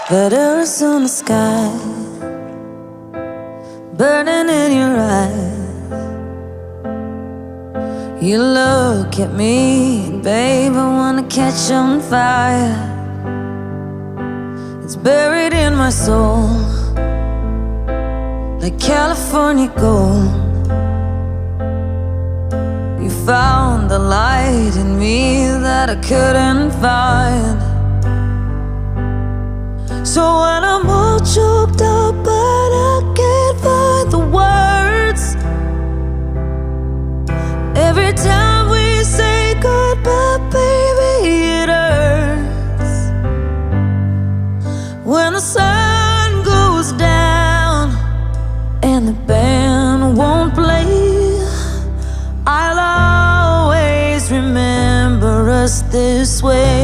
Letters on the sky, burning in your eyes. You look at me, and babe, I wanna catch on fire. It's buried in my soul, like California gold. You found the light in me that I couldn't find. So when I'm all choked up but I can't find the words, every time we say goodbye, baby, it hurts. When the sun goes down and the band won't play, I'll always remember us this way.